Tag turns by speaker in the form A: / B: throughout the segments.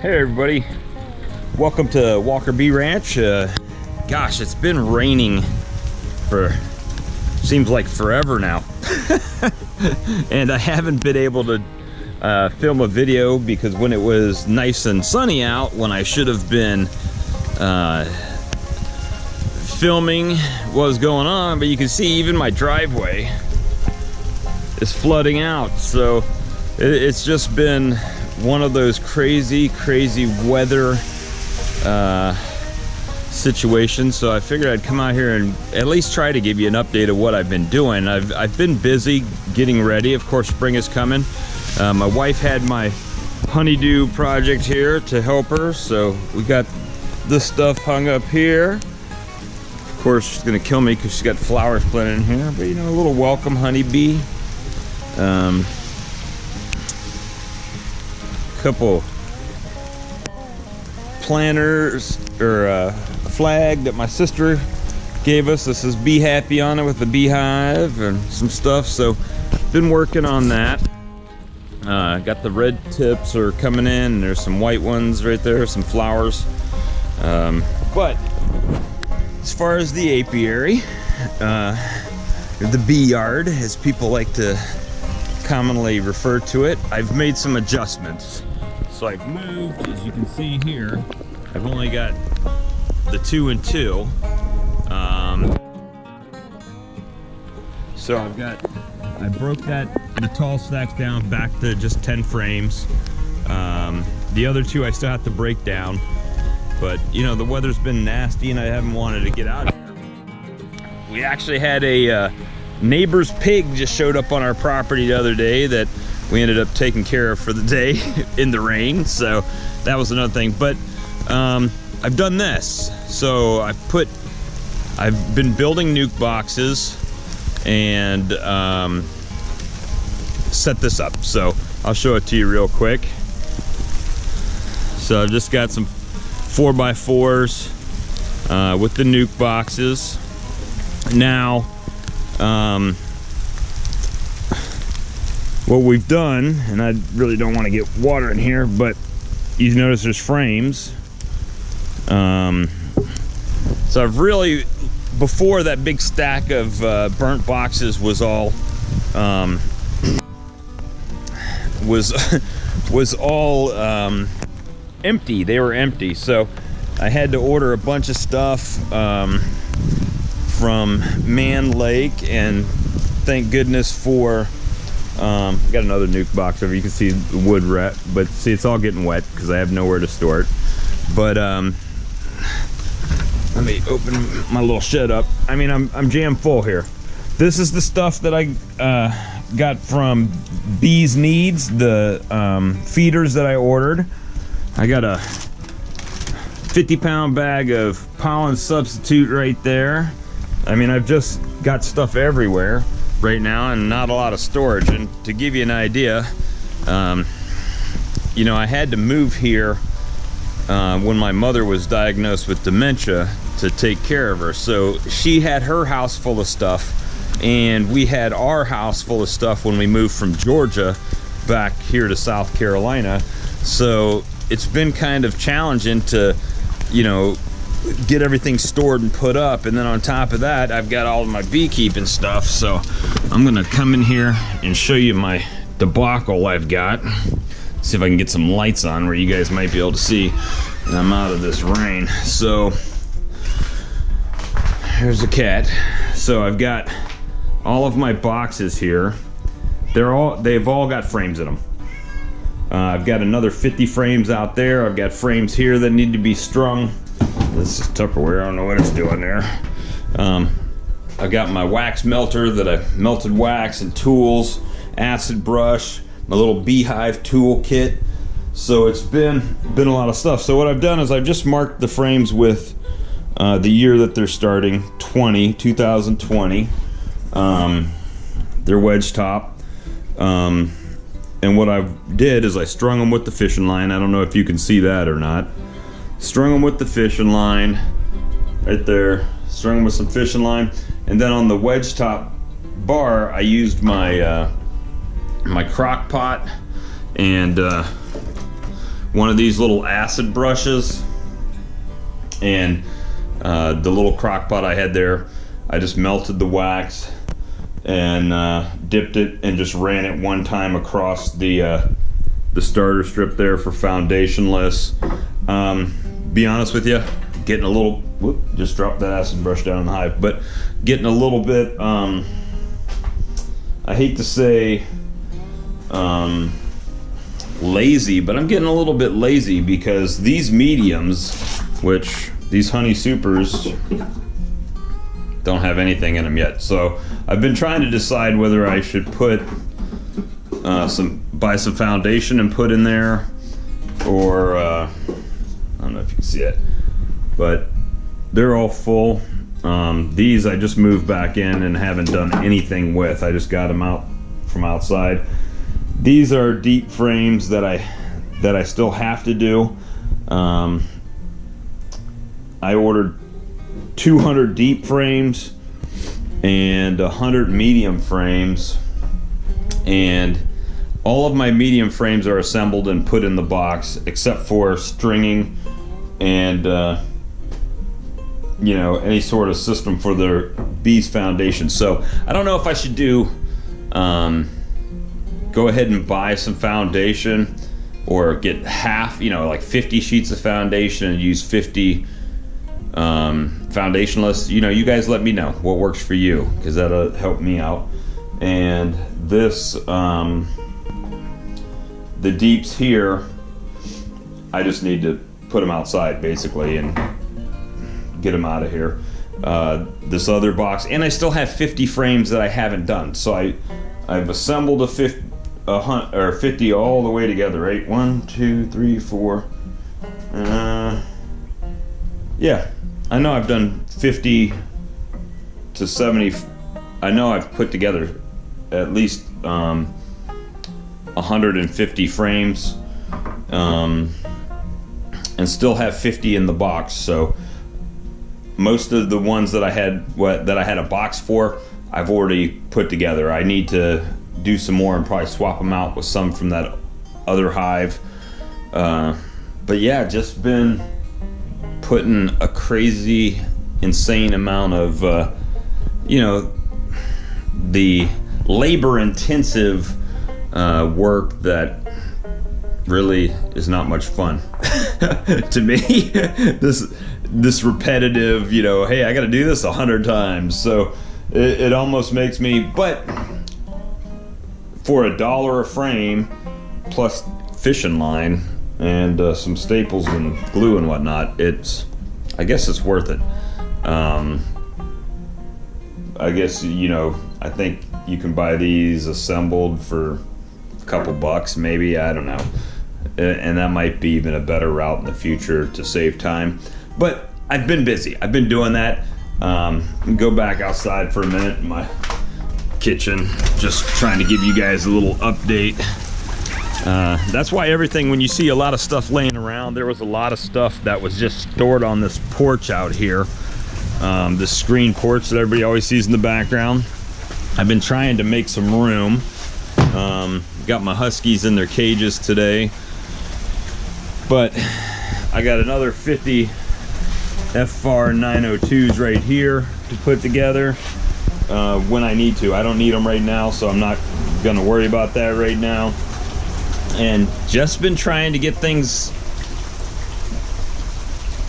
A: Hey everybody, welcome to Walker Bee Ranch. Gosh, it's been raining for seems like forever now. And I haven't been able to film a video because when it was nice and sunny out, when I should have been filming what was going on, but you can see even my driveway is flooding out. So it's just been one of those crazy weather situations. So I figured I'd come out here and at least try to give you an update of what I've been doing. I've been busy getting ready. Of course, spring is coming. My wife had my honeydew project here to help her, so we got this stuff hung up here. Of course, she's gonna kill me because she's got flowers planted in here, but you know, a little welcome honeybee. Couple planters or a flag that my sister gave us. This is Be Happy on it with the beehive and some stuff. So been working on that. Got the red tips are coming in, and there's some white ones right there, some flowers. But as far as the apiary, the bee yard, as people like to commonly refer to it, I've made some adjustments. So I've moved, as you can see here, I've only got the 2 and 2. So I broke the tall stacks down back to just 10 frames. The other 2 I still have to break down, but you know, the weather's been nasty and I haven't wanted to get out here. We actually had a neighbor's pig just showed up on our property the other day that we ended up taking care of for the day in the rain, so that was another thing. But I've done this. So I've been building nuke boxes and set this up. So I'll show it to you real quick. So I've just got some 4x4s with the nuke boxes. Now, what we've done, and I really don't want to get water in here, but you notice there's frames. So I've really, before that big stack of burnt boxes was all was all empty. They were empty, so I had to order a bunch of stuff from Man Lake, and thank goodness for got another nuke box over. You can see the wood wrap, but see, it's all getting wet because I have nowhere to store it. But let me open my little shed up. I mean, I'm jam full here. This is the stuff that I got from Bees Needs, the feeders that I ordered. I got a 50-pound bag of pollen substitute right there. I mean, I've just got stuff everywhere right now and not a lot of storage. And to give you an idea, you know, I had to move here when my mother was diagnosed with dementia to take care of her. So she had her house full of stuff, and we had our house full of stuff when we moved from Georgia back here to South Carolina. So it's been kind of challenging to, you know, get everything stored and put up. And then on top of that, I've got all of my beekeeping stuff. So I'm gonna come in here and show you my debacle I've got. See if I can get some lights on where you guys might be able to see and I'm out of this rain. So here's the cat. So I've got all of my boxes here. They've all got frames in them. I've got another 50 frames out there. I've got frames here that need to be strung. This is Tupperware, I don't know what it's doing there. I've got my wax melter that I melted wax and tools, acid brush, my little beehive tool kit. So it's been a lot of stuff. So what I've done is I've just marked the frames with the year that they're starting, 2020. They're wedge top. And what I did is I strung them with the fishing line. I don't know if you can see that or not. Strung them with the fishing line right there. Strung them with some fishing line. And then on the wedge top bar, I used my my crock pot and one of these little acid brushes, and the little crock pot I had there, I just melted the wax and dipped it and just ran it one time across the starter strip there for foundationless. Be honest with you, getting a little, whoop, just dropped that acid brush down in the hive, but getting a little bit, I hate to say lazy, but I'm getting a little bit lazy because these mediums, which these honey supers don't have anything in them yet. So I've been trying to decide whether I should put buy some foundation and put in there, or I don't know if you can see it, but they're all full. These I just moved back in and haven't done anything with. I just got them out from outside. These are deep frames that I still have to do. I ordered 200 deep frames and 100 medium frames, and all of my medium frames are assembled and put in the box except for stringing and you know, any sort of system for the bees foundation. So I don't know if I should do go ahead and buy some foundation, or get half, you know, like 50 sheets of foundation and use 50 foundationless. You know, you guys let me know what works for you, because that'll help me out. And this the deeps here, I just need to put them outside basically and get them out of here. This other box, and I still have 50 frames that I haven't done, so I've assembled a 50 all the way together, right? 1, 2, 3, 4. Yeah, I know I've done 50 to 70. I know I've put together at least 150 frames, and still have 50 in the box. So most of the ones that I had a box for, I've already put together. I need to do some more and probably swap them out with some from that other hive. But yeah, just been putting a crazy, insane amount of, you know, the labor-intensive work that really is not much fun to me. This repetitive, you know, hey, I got to do this 100 times. So it almost makes me, but for $1 a frame plus fishing line and some staples and glue and whatnot, I guess it's worth it. I guess, you know, I think you can buy these assembled for a couple bucks maybe, I don't know, and that might be even a better route in the future to save time. But I've been busy, I've been doing that. Go back outside for a minute in my kitchen, just trying to give you guys a little update. That's why everything, when you see a lot of stuff laying around, there was a lot of stuff that was just stored on this porch out here, this screen porch that everybody always sees in the background. I've been trying to make some room. Got my huskies in their cages today, but I got another 50 FR 902s right here to put together when I need to. I don't need them right now, so I'm not gonna worry about that right now. And just been trying to get things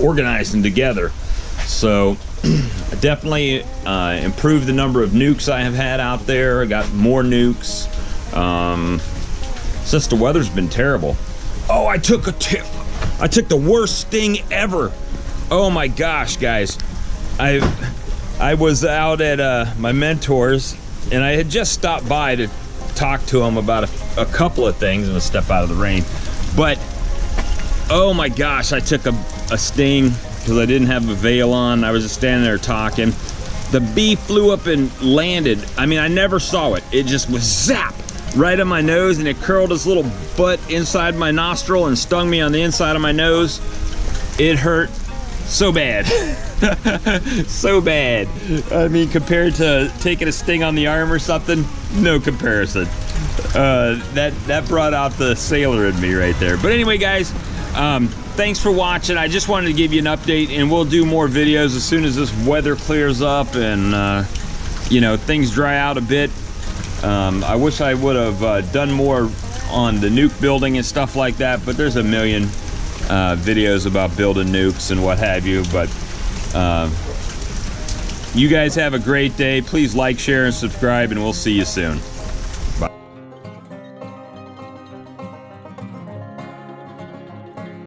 A: organized and together. So I definitely improved the number of nukes I have had out there. I got more nukes. Since the weather's been terrible. Oh, I took the worst sting ever. Oh my gosh, guys. I was out at my mentor's, and I had just stopped by to talk to him about a couple of things. I'm gonna step out of the rain. But oh my gosh, I took a sting because I didn't have a veil on. I was just standing there talking. The bee flew up and landed. I mean, I never saw it. It just was zap right on my nose, and it curled its little butt inside my nostril and stung me on the inside of my nose. It hurt so bad. So bad. I mean, compared to taking a sting on the arm or something, no comparison. That brought out the sailor in me right there. But anyway, guys, Thanks for watching. I just wanted to give you an update, and we'll do more videos as soon as this weather clears up and you know, things dry out a bit. I wish I would have done more on the nuke building and stuff like that, but there's a million videos about building nukes and what have you. But you guys have a great day. Please like, share, and subscribe, and we'll see you soon.